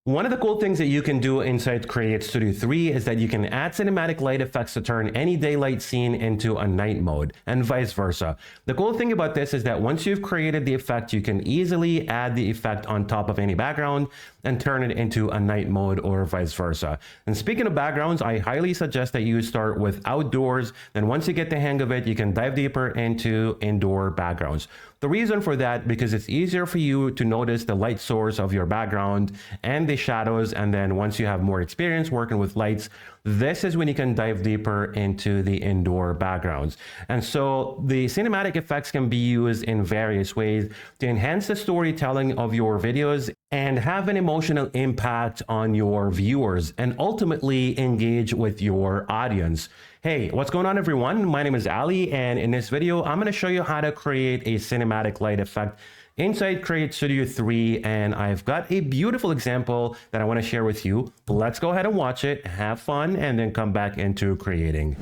One of the cool things that you can do inside CreateStudio 3 is that you can add cinematic light effects to turn any daylight scene into a night mode, and vice versa. The cool thing about this is that once you've created the effect, you can easily add the effect on top of any background and turn it into a night mode or vice versa. And speaking of backgrounds, I highly suggest that you start with outdoors. Then once you get the hang of it, you can dive deeper into indoor backgrounds. The reason for that, because it's easier for you to notice the light source of your background and the shadows. And then once you have more experience working with lights, this is when you can dive deeper into the indoor backgrounds. And so the cinematic effects can be used in various ways to enhance the storytelling of your videos and have an emotional impact on your viewers and ultimately engage with your audience. Hey, what's going on everyone? My name is Ali, and in this video, I'm going to show you how to create a cinematic light effect inside CreateStudio 3, and I've got a beautiful example that I want to share with you. Let's go ahead and watch it, have fun, and then come back into creating.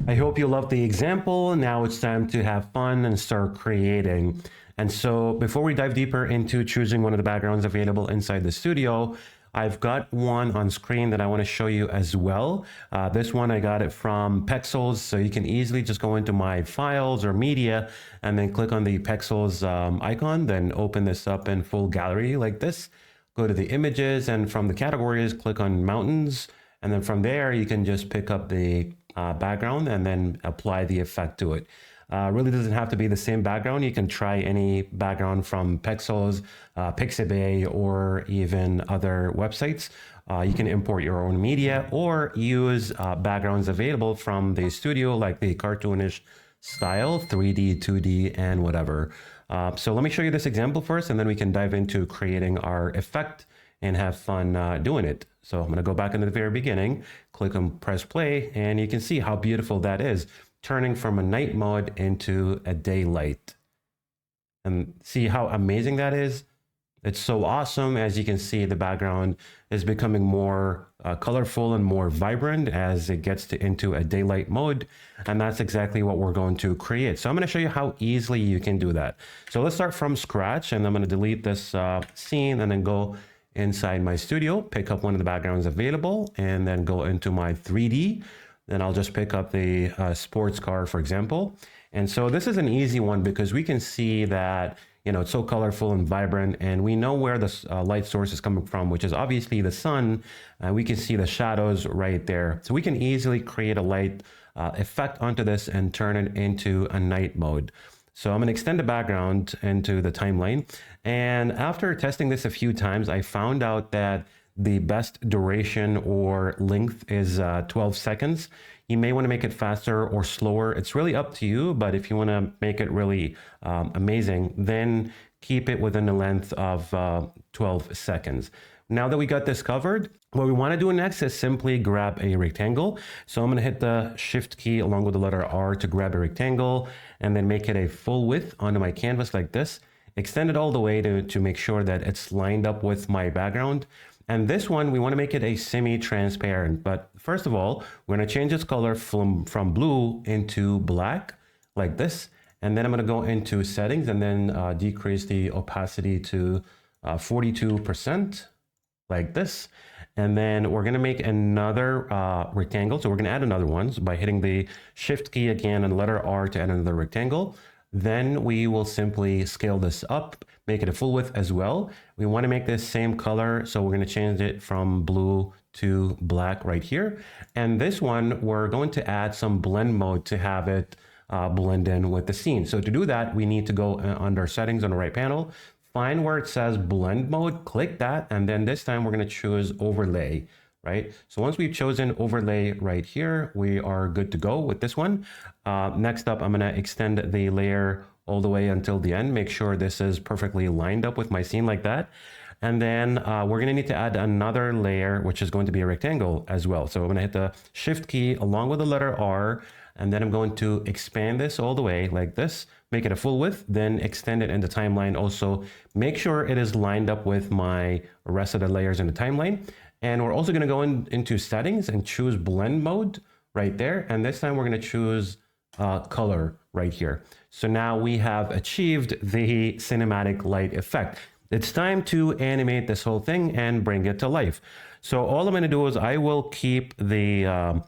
I hope you loved the example. Now it's time to have fun and start creating. And so before we dive deeper into choosing one of the backgrounds available inside the studio, I've got one on screen that I want to show you as well. This one, I got it from Pexels, so you can easily just go into my files or media and then click on the Pexels icon, then open this up in full gallery like this. Go to the images, and from the categories, click on mountains. And then from there, you can just pick up the background and then apply the effect to it. Really doesn't have to be the same background. You can try any background from Pexels, Pixabay, or even other websites. You can import your own media or use backgrounds available from the studio, like the cartoonish style, 3D, 2D, and whatever. So let me show you this example first, and then we can dive into creating our effect and have fun doing it. So I'm going to go back into the very beginning, click on press play, and you can see how beautiful that is, turning from a night mode into a daylight. And see how amazing that is? It's so awesome. As you can see, the background is becoming more colorful and more vibrant as it gets into a daylight mode. And that's exactly what we're going to create. So I'm going to show you how easily you can do that. So let's start from scratch, and I'm going to delete this scene and then go inside my studio, pick up one of the backgrounds available, and then go into my 3D. Then I'll just pick up the sports car, for example. And so this is an easy one because we can see that, you know, it's so colorful and vibrant, and we know where the light source is coming from, which is obviously the sun. We can see the shadows right there. So we can easily create a light effect onto this and turn it into a night mode. So I'm going to extend the background into the timeline. And after testing this a few times, I found out that the best duration or length is 12 seconds. You may want to make it faster or slower. It's really up to you, but if you want to make it really amazing, then keep it within the length of 12 seconds. Now that we got this covered, what we want to do next is simply grab a rectangle. So I'm going to hit the Shift key along with the letter R to grab a rectangle and then make it a full width onto my canvas like this. Extend it all the way to make sure that it's lined up with my background. And this one, we want to make it a semi-transparent. But first of all, we're going to change its color from blue into black like this. And then I'm going to go into settings and then decrease the opacity to 42%. Like this. And then we're going to make another rectangle. So we're going to add another one by hitting the Shift key again and letter R to add another rectangle. Then we will simply scale this up, make it a full width as well. We want to make this same color. So we're going to change it from blue to black right here. And this one, we're going to add some blend mode to have it blend in with the scene. So to do that, we need to go under settings on the right panel. Find where it says blend mode, click that, and then this time we're going to choose overlay, right? So once we've chosen overlay right here, we are good to go with this one. Next up, I'm going to extend the layer all the way until the end. Make sure this is perfectly lined up with my scene like that. And then we're going to need to add another layer, which is going to be a rectangle as well. So I'm going to hit the Shift key along with the letter R, and then I'm going to expand this all the way like this, make it a full width, then extend it in the timeline. Also, make sure it is lined up with my rest of the layers in the timeline. And we're also going to go into settings and choose blend mode right there. And this time we're going to choose color right here. So now we have achieved the cinematic light effect. It's time to animate this whole thing and bring it to life. So all I'm going to do is I will keep the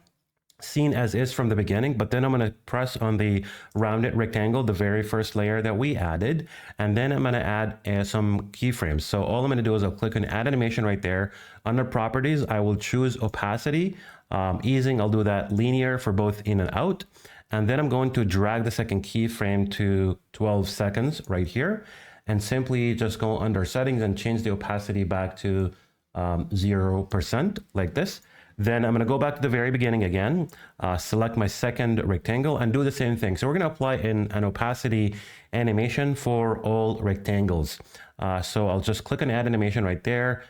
scene as is from the beginning, but then I'm going to press on the rounded rectangle, the very first layer that we added, and then I'm going to add some keyframes. So all I'm going to do is I'll click on add animation right there. Under properties, I will choose opacity, easing. I'll do that linear for both in and out. And then I'm going to drag the second keyframe to 12 seconds right here, and simply just go under settings and change the opacity back to 0% like this. Then I'm going to go back to the very beginning again, select my second rectangle and do the same thing. So we're going to apply an opacity animation for all rectangles. So I'll just click on add animation right there.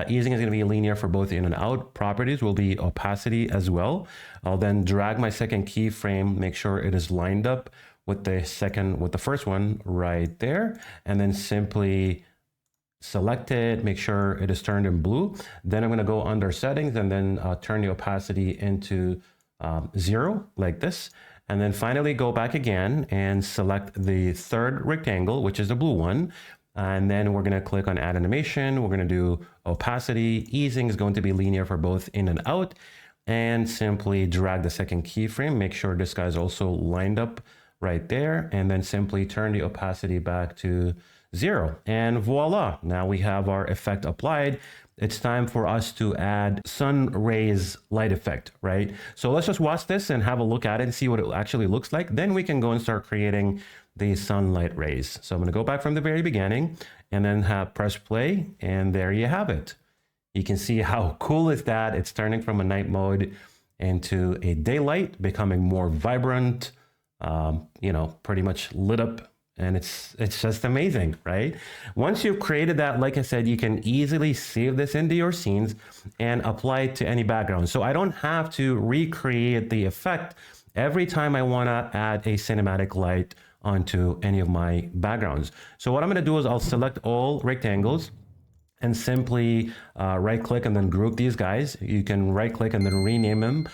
Easing is going to be linear for both in and out. Properties will be opacity as well. I'll then drag my second keyframe, make sure it is lined up with the first one right there, and then simply select it, make sure it is turned in blue. Then I'm going to go under settings and then turn the opacity into 0 like this. And then finally go back again and select the third rectangle, which is the blue one. And then we're going to click on add animation. We're going to do opacity. Easing is going to be linear for both in and out. And simply drag the second keyframe. Make sure this guy's also lined up right there. And then simply turn the opacity back to 0. And voila, now we have our effect applied. It's time for us to add sun rays light effect, right? So let's just watch this and have a look at it and see what it actually looks like. Then we can go and start creating the sunlight rays. So I'm going to go back from the very beginning and then press play, and there you have it. You can see how cool is that. It's turning from a night mode into a daylight, becoming more vibrant, pretty much lit up. And it's just amazing, right? Once you've created that, like I said, you can easily save this into your scenes and apply it to any background. So I don't have to recreate the effect every time I want to add a cinematic light onto any of my backgrounds. So what I'm going to do is I'll select all rectangles and simply right click and then group these guys. You can right click and then rename them,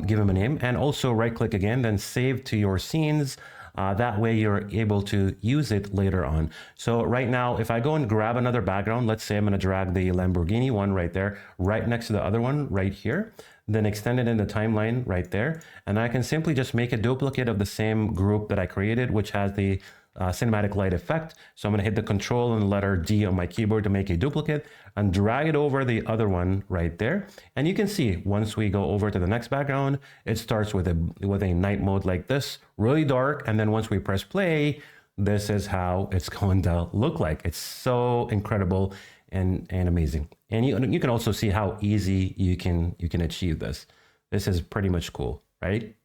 give them a name, and also right click again, then save to your scenes. That way you're able to use it later on. So right now, if I go and grab another background, let's say I'm going to drag the Lamborghini one right there, right next to the other one right here, then extend it in the timeline right there. And I can simply just make a duplicate of the same group that I created, which has the cinematic light effect. So I'm going to hit the Control and the letter D on my keyboard to make a duplicate and drag it over the other one right there. And you can see once we go over to the next background, it starts with a night mode like this, really dark. And then once we press play, this is how it's going to look like. It's so incredible and amazing. And you can also see how easy you can achieve this. This is pretty much cool, right?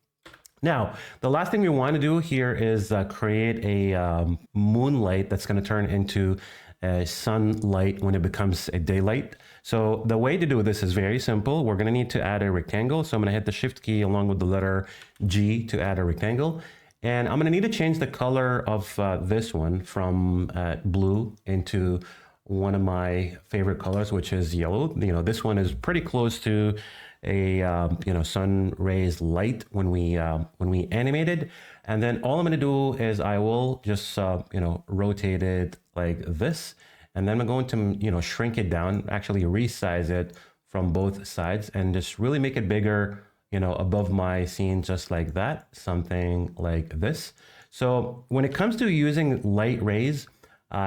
Now, the last thing we want to do here is create a moonlight that's going to turn into sunlight when it becomes a daylight. So the way to do this is very simple. We're going to need to add a rectangle. So I'm going to hit the shift key along with the letter G to add a rectangle. And I'm going to need to change the color of this one from blue into one of my favorite colors, which is yellow. You know, this one is pretty close to a sun rays light when we animated. And then all I'm going to do is I will just rotate it like this, and then I'm going to shrink it down, actually resize it from both sides, and just really make it bigger, above my scene, just like that, something like this. So when it comes to using light rays,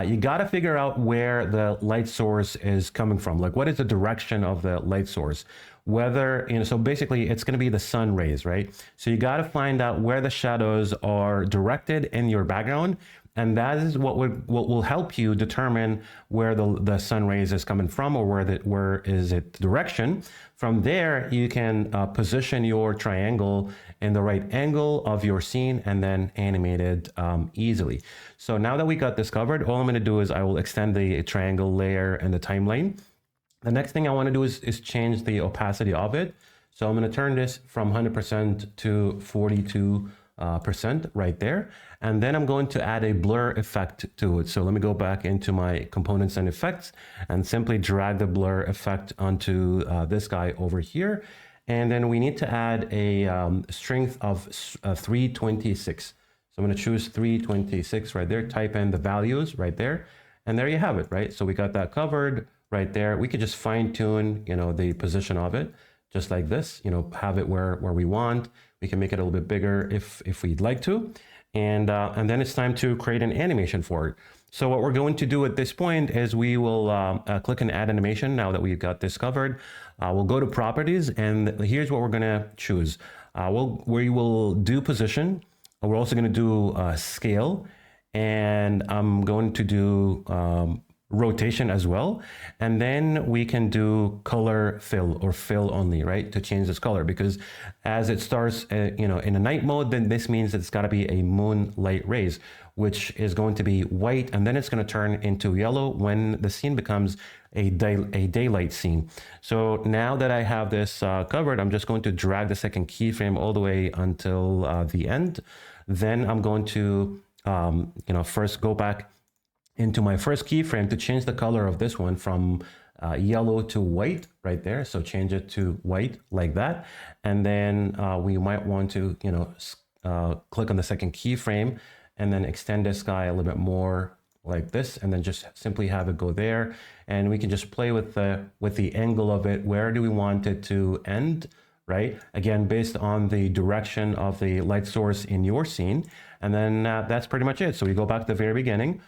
you got to figure out where the light source is coming from. Like, what is the direction of the light source? Whether, so basically it's going to be the sun rays, right? So you got to find out where the shadows are directed in your background. And that is what will help you determine where the sun rays is coming from, or where is it direction. From there, you can position your triangle in the right angle of your scene and then animate it easily. So now that we got this covered, all I'm going to do is I will extend the triangle layer and the timeline. The next thing I want to do is change the opacity of it. So I'm going to turn this from 100% to 42% right there. And then I'm going to add a blur effect to it. So let me go back into my components and effects and simply drag the blur effect onto this guy over here. And then we need to add a strength of 326. So I'm going to choose 326 right there, type in the values right there. And there you have it, right? So we got that covered right there. We could just fine tune, the position of it, just like this, have it where we want. We can make it a little bit bigger if we'd like to. And then it's time to create an animation for it. So what we're going to do at this point is we will click on add animation. Now that we've got this covered, we'll go to properties, and here's what we're going to choose. We will do position. We're also going to do scale, and I'm going to do rotation as well. And then we can do color fill or fill only, right? To change this color, because as it starts, in a night mode, then this means it's got to be a moonlight rays, which is going to be white. And then it's going to turn into yellow when the scene becomes a daylight scene. So now that I have this covered, I'm just going to drag the second keyframe all the way until the end. Then I'm going to, first go back into my first keyframe to change the color of this one from yellow to white right there. So change it to white like that. And then we might want to, click on the second keyframe and then extend this guy a little bit more like this, and then just simply have it go there. And we can just play with the angle of it. Where do we want it to end? Right? Again, based on the direction of the light source in your scene. And then that's pretty much it. So we go back to the very beginning,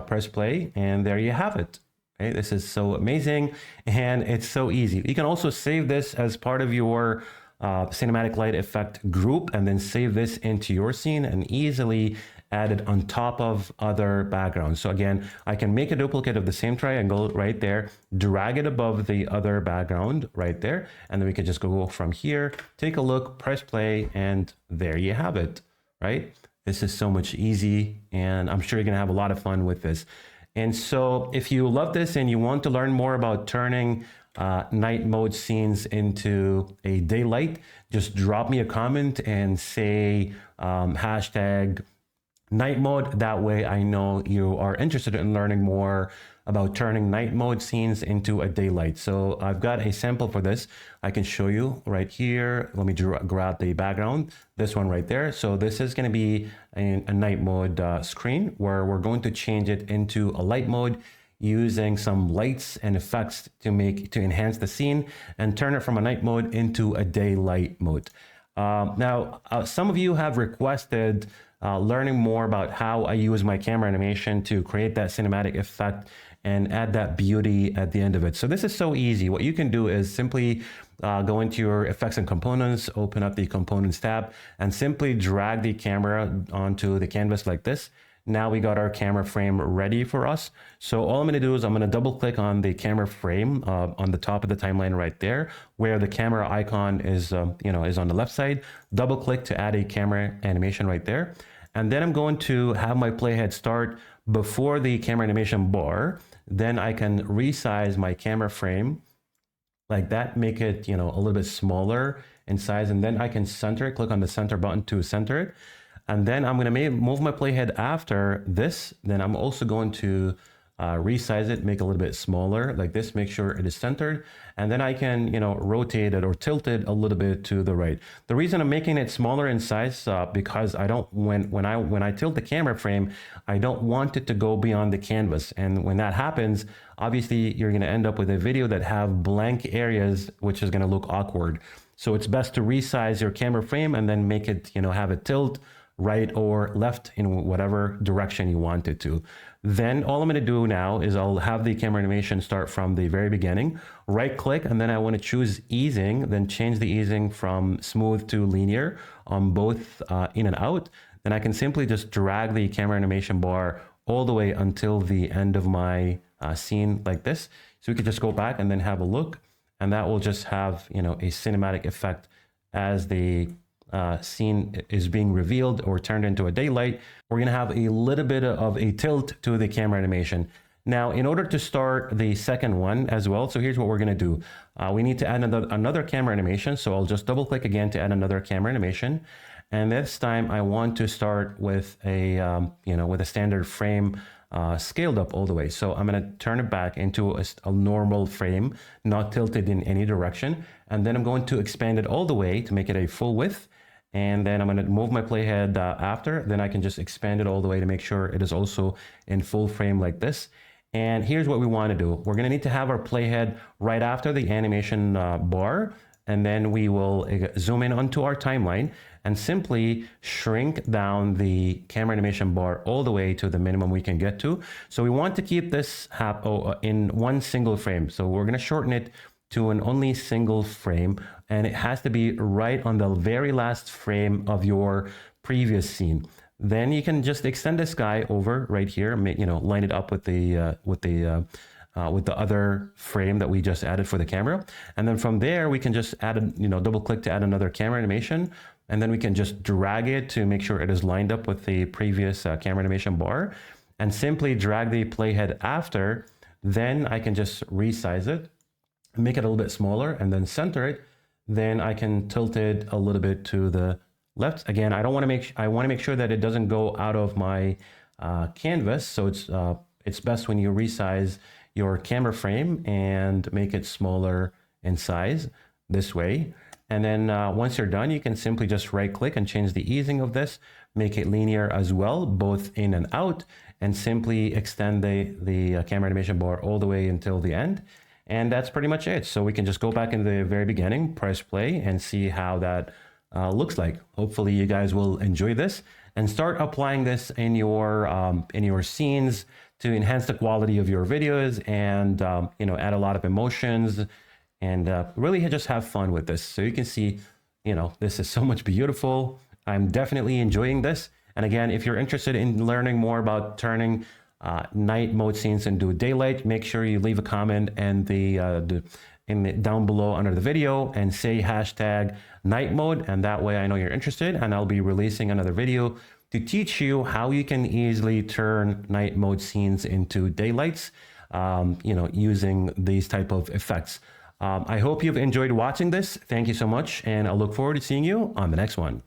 press play, and there you have it. Okay? This is so amazing, and it's so easy. You can also save this as part of your cinematic light effect group, and then save this into your scene and easily add it on top of other backgrounds. So again, I can make a duplicate of the same triangle right there, drag it above the other background right there, and then we can just go from here, take a look, press play, and there you have it, right? This is so much easy, and I'm sure you're gonna have a lot of fun with this. And so if you love this and you want to learn more about turning night mode scenes into a daylight, just drop me a comment and say hashtag night mode. That way I know you are interested in learning more about turning night mode scenes into a daylight. So I've got a sample for this. I can show you right here. Let me grab the background, this one right there. So this is going to be a night mode screen where we're going to change it into a light mode using some lights and effects to enhance the scene and turn it from a night mode into a daylight mode. Now, some of you have requested learning more about how I use my camera animation to create that cinematic effect and add that beauty at the end of it. So this is so easy. What you can do is simply go into your effects and components, open up the components tab, and simply drag the camera onto the canvas like this. Now we got our camera frame ready for us. So all I'm going to do is I'm going to double click on the camera frame on the top of the timeline right there, where the camera icon is, is on the left side. Double click to add a camera animation right there. And then I'm going to have my playhead start before the camera animation bar. then I can resize my camera frame like that, make it, a little bit smaller in size, and then I can center it, click on the center button to center it. And then I'm going to move my playhead after this. Then I'm also going to resize it, make it a little bit smaller like this, make sure it is centered. And then I can, rotate it or tilt it a little bit to the right. The reason I'm making it smaller in size, because I don't, when I tilt the camera frame, I don't want it to go beyond the canvas. And when that happens, obviously you're going to end up with a video that have blank areas, which is going to look awkward. So it's best to resize your camera frame and then make it, have it tilt right or left in whatever direction you want it to. Then all I'm going to do now is I'll have the camera animation start from the very beginning, right click, and then I want to choose easing, then change the easing from smooth to linear on both in and out. Then I can simply just drag the camera animation bar all the way until the end of my scene like this. So we could just go back and then have a look, and that will just have, a cinematic effect as the scene is being revealed or turned into a daylight. We're going to have a little bit of a tilt to the camera animation. Now, in order to start the second one as well, so here's what we're going to do. We need to add another camera animation. So I'll just double click again to add another camera animation. And this time I want to start with a, with a standard frame scaled up all the way. So I'm going to turn it back into a normal frame, not tilted in any direction. And then I'm going to expand it all the way to make it a full width. And then I'm going to move my playhead after. Then I can just expand it all the way to make sure it is also in full frame like this. And here's what we want to do. We're going to need to have our playhead right after the animation bar. And then we will zoom in onto our timeline and simply shrink down the camera animation bar all the way to the minimum we can get to. So we want to keep this in one single frame. So we're going to shorten it to an only single frame, and it has to be right on the very last frame of your previous scene. Then you can just extend this guy over right here, line it up with the other frame that we just added for the camera. And then from there, we can just add double click to add another camera animation. And then we can just drag it to make sure it is lined up with the previous camera animation bar, and simply drag the playhead after. Then I can just resize it, make it a little bit smaller, and then center it. Then I can tilt it a little bit to the left. Again, I want to make sure that it doesn't go out of my canvas. So it's best when you resize your camera frame and make it smaller in size this way. And then once you're done, you can simply just right click and change the easing of this, make it linear as well, both in and out, and simply extend the camera animation bar all the way until the end. And that's pretty much it. So we can just go back in the very beginning, press play, and see how that looks like. Hopefully you guys will enjoy this and start applying this in your scenes to enhance the quality of your videos and add a lot of emotions and really just have fun with this. So you can see, this is so much beautiful. I'm definitely enjoying this. And again, if you're interested in learning more about turning night mode scenes into daylight, make sure you leave a comment and down below under the video and say hashtag night mode, and that way I know you're interested, and I'll be releasing another video to teach you how you can easily turn night mode scenes into daylights, using these type of effects. I hope you've enjoyed watching this. Thank you so much, and I look forward to seeing you on the next one.